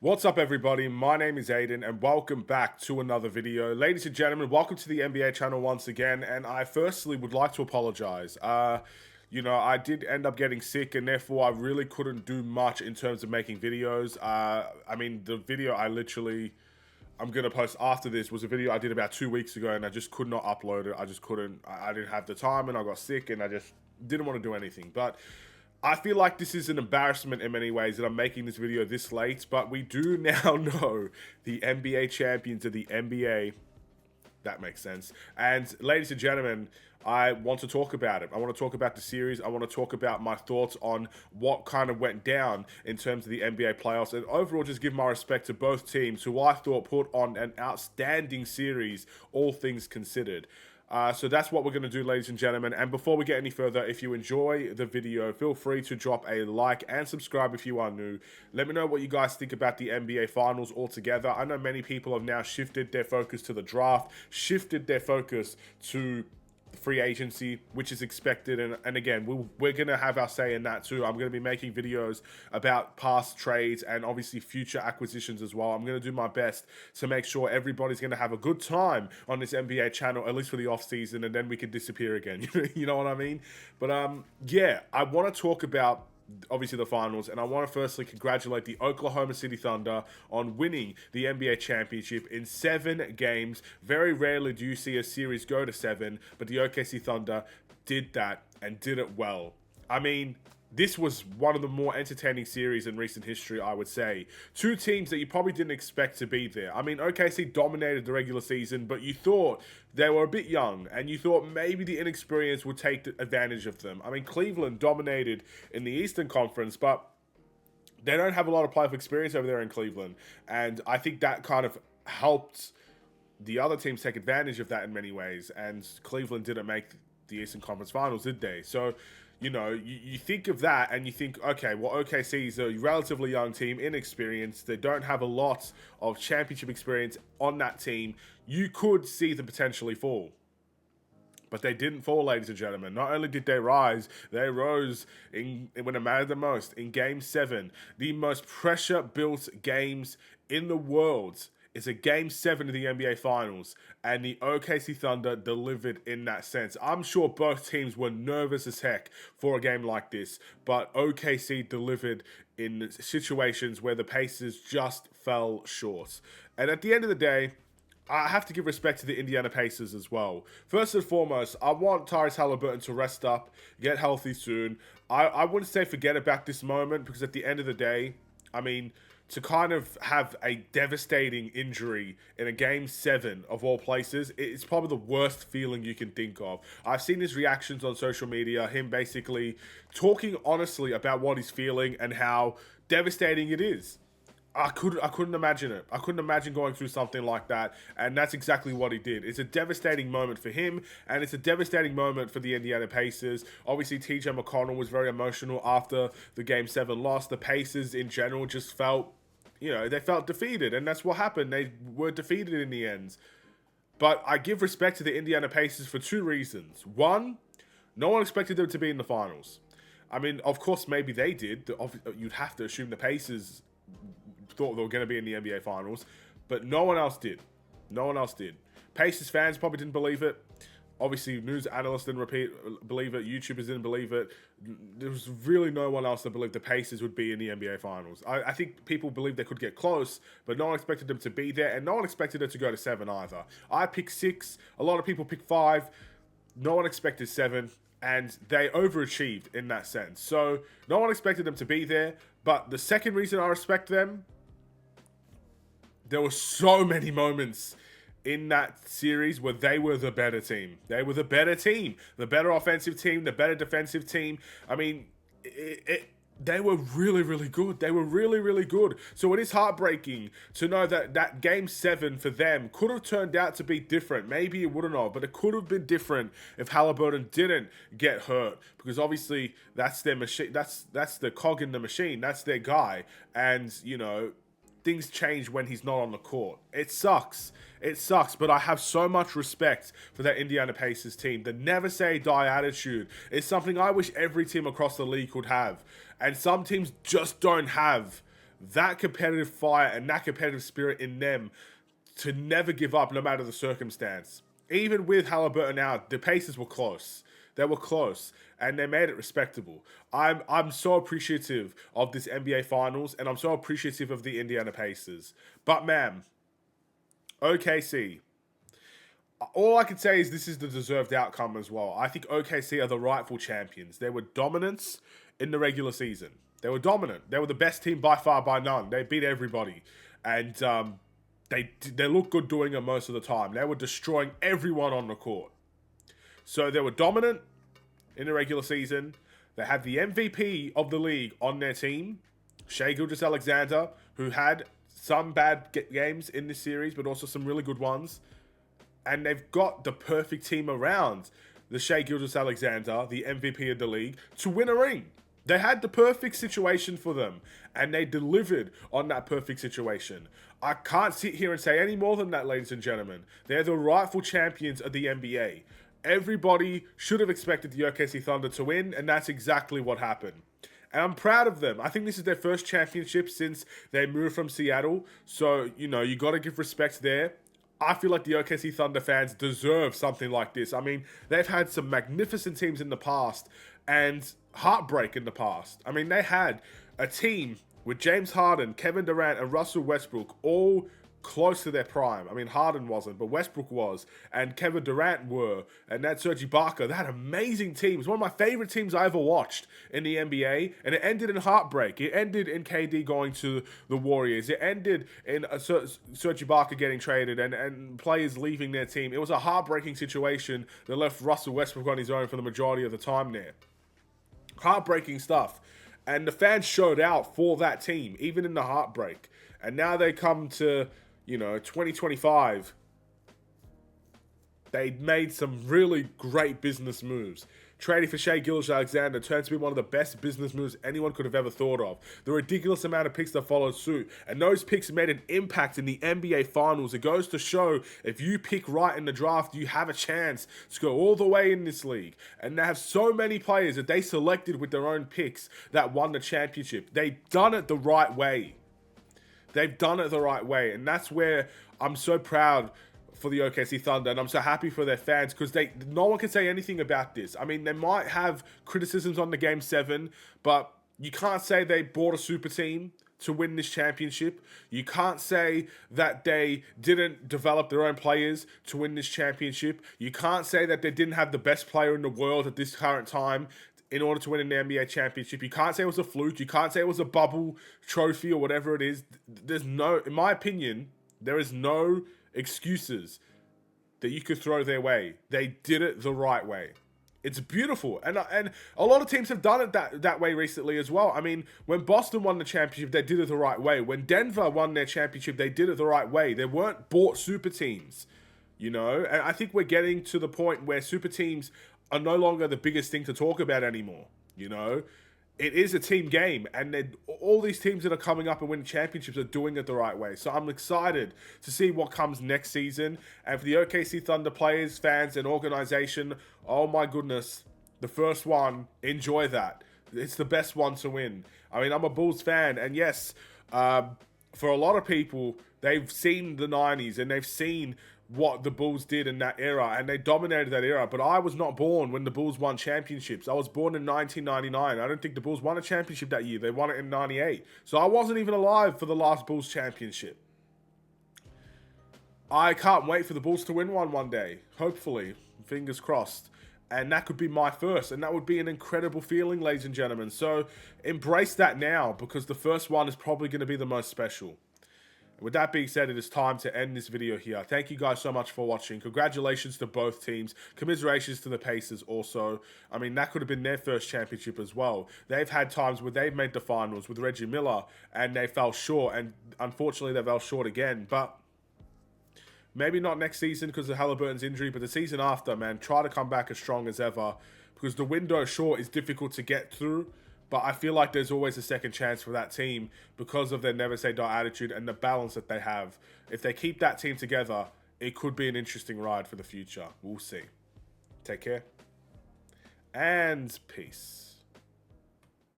What's up, everybody? My name is Aiden, and welcome back to another video. Ladies and gentlemen, welcome to the NBA channel once again. And I firstly would like to apologize. I did end up getting sick, and therefore I really couldn't do much in terms of making videos. The video I'm gonna post after this was a video I did about 2 weeks ago, and I just could not upload it. I just couldn't. I didn't have the time, and I got sick, and I just didn't want to do anything. But I feel like this is an embarrassment in many ways that I'm making this video this late, but we do now know the NBA champions of the NBA. That makes sense. And ladies and gentlemen, I want to talk about it. I want to talk about the series. I want to talk about my thoughts on what kind of went down in terms of the NBA playoffs, and overall just give my respect to both teams who I thought put on an outstanding series, all things considered. So that's what we're going to do, ladies and gentlemen. And before we get any further, if you enjoy the video, feel free to drop a like and subscribe if you are new. Let me know what you guys think about the NBA Finals altogether. I know many people have now shifted their focus to the draft, shifted their focus to free agency, which is expected, and again, we're gonna have our say in that too. I'm gonna be making videos about past trades and obviously future acquisitions as well. I'm gonna do my best to make sure everybody's gonna have a good time on this NBA channel, at least for the off season, and then we can disappear again. You know what I mean? But yeah, I want to talk about obviously the finals, and I want to firstly congratulate the Oklahoma City Thunder on winning the NBA championship in 7 games. Very rarely do you see a series go to 7, but the OKC Thunder did that and did it well. I mean, this was one of the more entertaining series in recent history, I would say. Two teams that you probably didn't expect to be there. I mean, OKC dominated the regular season, but you thought they were a bit young, and you thought maybe the inexperience would take advantage of them. I mean, Cleveland dominated in the Eastern Conference, but they don't have a lot of playoff experience over there in Cleveland, and I think that kind of helped the other teams take advantage of that in many ways, and Cleveland didn't make the Eastern Conference Finals, did they? So, you think of that and you think, okay, well, OKC is a relatively young team, inexperienced. They don't have a lot of championship experience on that team. You could see them potentially fall. But they didn't fall, ladies and gentlemen. Not only did they rise, they rose when it mattered the most. In Game 7, the most pressure-built games in the world. It's a Game 7 of the NBA Finals, and the OKC Thunder delivered in that sense. I'm sure both teams were nervous as heck for a game like this, but OKC delivered in situations where the Pacers just fell short. And at the end of the day, I have to give respect to the Indiana Pacers as well. First and foremost, I want Tyrese Halliburton to rest up, get healthy soon. I wouldn't say forget about this moment, because at the end of the day, I mean, to kind of have a devastating injury in a Game 7 of all places, it's probably the worst feeling you can think of. I've seen his reactions on social media, him basically talking honestly about what he's feeling and how devastating it is. I couldn't imagine it. I couldn't imagine going through something like that, and that's exactly what he did. It's a devastating moment for him, and it's a devastating moment for the Indiana Pacers. Obviously, TJ McConnell was very emotional after the Game 7 loss. The Pacers in general just felt, they felt defeated, and that's what happened. They were defeated in the end. But I give respect to the Indiana Pacers for 2 reasons. One, no one expected them to be in the finals. I mean, of course, maybe they did. You'd have to assume the Pacers thought they were going to be in the NBA Finals, but no one else did. No one else did. Pacers fans probably didn't believe it. Obviously, news analysts didn't believe it. YouTubers didn't believe it. There was really no one else that believed the Pacers would be in the NBA Finals. I think people believed they could get close, but no one expected them to be there, and no one expected it to go to 7 either. I picked 6. A lot of people picked 5. No one expected 7. And they overachieved in that sense. So no one expected them to be there. But the second reason I respect them, there were so many moments in that series where they were the better team. They were the better team. The better offensive team, the better defensive team. I mean, they were really, really good. They were really, really good. So it is heartbreaking to know that that Game 7 for them could have turned out to be different. Maybe it wouldn't have, but it could have been different if Halliburton didn't get hurt. Because obviously, that's their machine. That's the cog in the machine. That's their guy. And, things change when he's not on the court. It sucks. It sucks, but I have so much respect for that Indiana Pacers team. The never say die attitude is something I wish every team across the league could have. And some teams just don't have that competitive fire and that competitive spirit in them to never give up no matter the circumstance. Even with Halliburton out, the Pacers were close. They were close, and they made it respectable. I'm so appreciative of this NBA Finals, and I'm so appreciative of the Indiana Pacers. But man, OKC. All I can say is this is the deserved outcome as well. I think OKC are the rightful champions. They were dominance in the regular season. They were dominant. They were the best team by far, by none. They beat everybody, and they looked good doing it most of the time. They were destroying everyone on the court. So they were dominant in the regular season. They had the MVP of the league on their team, Shai Gilgeous-Alexander, who had some bad games in this series, but also some really good ones. And they've got the perfect team around the Shai Gilgeous-Alexander, the MVP of the league, to win a ring. They had the perfect situation for them, and they delivered on that perfect situation. I can't sit here and say any more than that, ladies and gentlemen. They're the rightful champions of the NBA. Everybody should have expected the OKC Thunder to win, and that's exactly what happened. And I'm proud of them. I think this is their first championship since they moved from Seattle. So, you got to give respect there. I feel like the OKC Thunder fans deserve something like this. I mean, they've had some magnificent teams in the past and heartbreak in the past. I mean, they had a team with James Harden, Kevin Durant, and Russell Westbrook all close to their prime. I mean, Harden wasn't, but Westbrook was, and Kevin Durant were, and that Serge Ibaka. They had amazing teams. One of my favorite teams I ever watched in the NBA, and it ended in heartbreak. It ended in KD going to the Warriors. It ended in Serge Ibaka getting traded and players leaving their team. It was a heartbreaking situation that left Russell Westbrook on his own for the majority of the time there. Heartbreaking stuff. And the fans showed out for that team, even in the heartbreak. And now they come to 2025, they made some really great business moves. Trading for Shai Gilgeous-Alexander turns to be one of the best business moves anyone could have ever thought of. The ridiculous amount of picks that followed suit, and those picks made an impact in the NBA Finals. It goes to show if you pick right in the draft, you have a chance to go all the way in this league. And they have so many players that they selected with their own picks that won the championship. They've done it the right way. They've done it the right way, and that's where I'm so proud for the OKC Thunder, and I'm so happy for their fans because no one can say anything about this. I mean, they might have criticisms on the Game 7, but you can't say they bought a super team to win this championship. You can't say that they didn't develop their own players to win this championship. You can't say that they didn't have the best player in the world at this current time in order to win an NBA championship. You can't say it was a fluke. You can't say it was a bubble trophy or whatever it is. In my opinion, there is no excuses that you could throw their way. They did it the right way. It's beautiful. And a lot of teams have done it that way recently as well. I mean, when Boston won the championship, they did it the right way. When Denver won their championship, they did it the right way. They weren't bought super teams, And I think we're getting to the point where super teams are no longer the biggest thing to talk about anymore. It is a team game, and all these teams that are coming up and winning championships are doing it the right way. So I'm excited to see what comes next season. And for the OKC Thunder players, fans, and organization, oh my goodness, the first one, enjoy that. It's the best one to win. I mean, I'm a Bulls fan, and yes, for a lot of people, they've seen the 90s, and they've seen what the Bulls did in that era, and they dominated that era. But I was not born when the Bulls won championships. I was born in 1999. I don't think the Bulls won a championship that year. They won it in 98. So I wasn't even alive for the last Bulls championship. I can't wait for the Bulls to win one day. Hopefully. Fingers crossed. And that could be my first. And that would be an incredible feeling, ladies and gentlemen. So embrace that now, because the first one is probably going to be the most special. With that being said, it is time to end this video here. Thank you guys so much for watching. Congratulations to both teams. Commiserations to the Pacers also. I mean, that could have been their first championship as well. They've had times where they've made the finals with Reggie Miller and they fell short. And unfortunately, they fell short again. But maybe not next season because of Halliburton's injury. But the season after, man, try to come back as strong as ever. Because the window short is difficult to get through. But I feel like there's always a second chance for that team because of their never say die attitude and the balance that they have. If they keep that team together, it could be an interesting ride for the future. We'll see. Take care. And peace.